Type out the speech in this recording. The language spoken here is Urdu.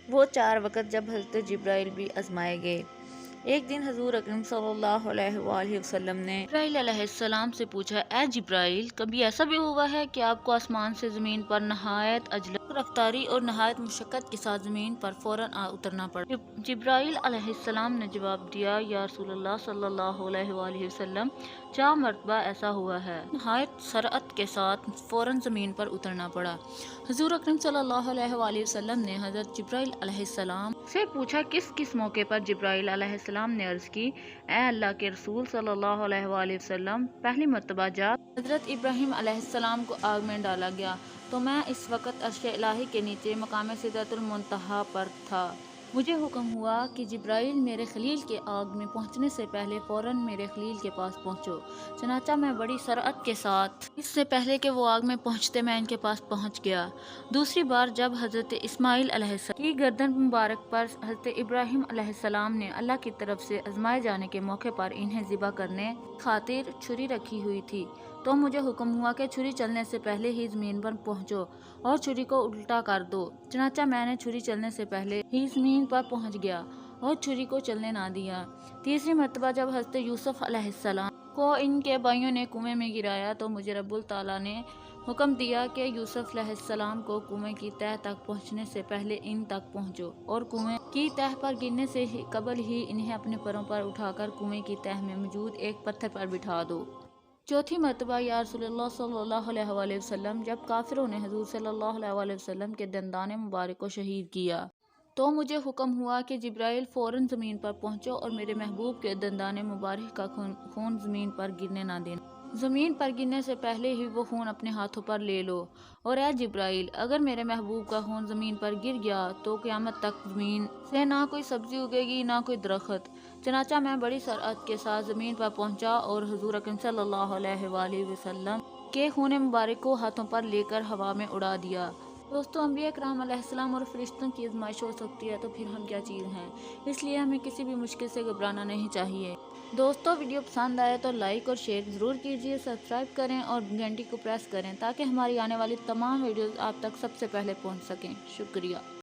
وہ 4 وقت جب حضرت جبرائیل بھی آزمائے گئے۔ ایک دن حضور اکرم صلی اللہ علیہ وآلہ وسلم نے جبرائیل علیہ السلام سے پوچھا، اے جبرائیل، کبھی ایسا بھی ہوا ہے کہ آپ کو آسمان سے زمین پر نہایت عجلت، رفتاری اور نہایت مشقت کے ساتھ زمین پر فوراً اترنا پڑا؟ جبرائیل علیہ السلام نے جواب دیا، یا رسول اللہ صلی اللہ علیہ وآلہ وسلم، 4 مرتبہ ایسا ہوا ہے، نہایت سرعت کے ساتھ فوراً زمین پر اترنا پڑا۔ حضور اکرم صلی اللہ علیہ وآلہ وسلم نے حضرت جبرائیل علیہ السلام سے پوچھا، کس موقع پر؟ جبرائیل علیہ السلام نے عرض کی، اے اللہ کے رسول صلی اللہ علیہ وآلہ وسلم، پہلی مرتبہ جب حضرت ابراہیم علیہ السلام کو آگ میں ڈالا گیا تو میں اس وقت عرش الہی کے نیچے مقام سدرۃ المنتہا پر تھا۔ مجھے حکم ہوا کہ جبرائیل، میرے خلیل کے آگ میں پہنچنے سے پہلے فوراً میرے خلیل کے پاس پہنچو۔ چنانچہ میں بڑی سرعت کے ساتھ، اس سے پہلے کہ وہ آگ میں پہنچتے، میں ان کے پاس پہنچ گیا۔ دوسری بار جب حضرت اسماعیل علیہ السلام کی گردن مبارک پر حضرت ابراہیم علیہ السلام نے اللہ کی طرف سے آزمائے جانے کے موقع پر انہیں ذبح کرنے خاطر چھری رکھی ہوئی تھی، تو مجھے حکم ہوا کہ چھری چلنے سے پہلے ہی زمین پر پہنچو اور چھری کو الٹا کر دو۔ چنانچہ میں نے چھری چلنے سے پہلے ہی زمین پر پہنچ گیا اور چھری کو چلنے نہ دیا۔ تیسری مرتبہ جب حضرت یوسف علیہ السلام کو ان کے بھائیوں نے کنویں میں گرایا تو مجھے رب تعالیٰ نے حکم دیا کہ یوسف علیہ السلام کو کنویں کی تہہ تک پہنچنے سے پہلے ان تک پہنچو اور کنویں کی تہہ پر گرنے سے قبل ہی انہیں اپنے پروں پر اٹھا کر کنویں کی تہہ میں موجود ایک پتھر پر بٹھا دو۔ چوتھی مرتبہ یا رسول اللہ صلی اللہ علیہ وآلہ وسلم، جب کافروں نے حضور صلی اللہ علیہ وآلہ وسلم کے دندان مبارک کو شہید کیا تو مجھے حکم ہوا کہ جبرائیل، فوراً زمین پر پہنچو اور میرے محبوب کے دندان مبارک کا خون زمین پر گرنے نہ دینا۔ زمین پر گرنے سے پہلے ہی وہ خون اپنے ہاتھوں پر لے لو، اور اے جبرائیل، اگر میرے محبوب کا خون زمین پر گر گیا تو قیامت تک زمین سے نہ کوئی سبزی اگے گی نہ کوئی درخت۔ چنانچہ میں بڑی سرعت کے ساتھ زمین پر پہنچا اور حضور اکرم صلی اللہ علیہ وآلہ وسلم کے خون مبارک کو ہاتھوں پر لے کر ہوا میں اڑا دیا۔ دوستو، انبیاء کرام علیہ السلام اور فرشتوں کی آزمائش ہو سکتی ہے تو پھر ہم کیا چیز ہیں؟ اس لیے ہمیں کسی بھی مشکل سے گھبرانا نہیں چاہیے۔ دوستو، ویڈیو پسند آئے تو لائک اور شیئر ضرور کیجیے، سبسکرائب کریں اور گھنٹی کو پریس کریں تاکہ ہماری آنے والی تمام ویڈیوز آپ تک سب سے پہلے پہنچ سکیں۔ شکریہ۔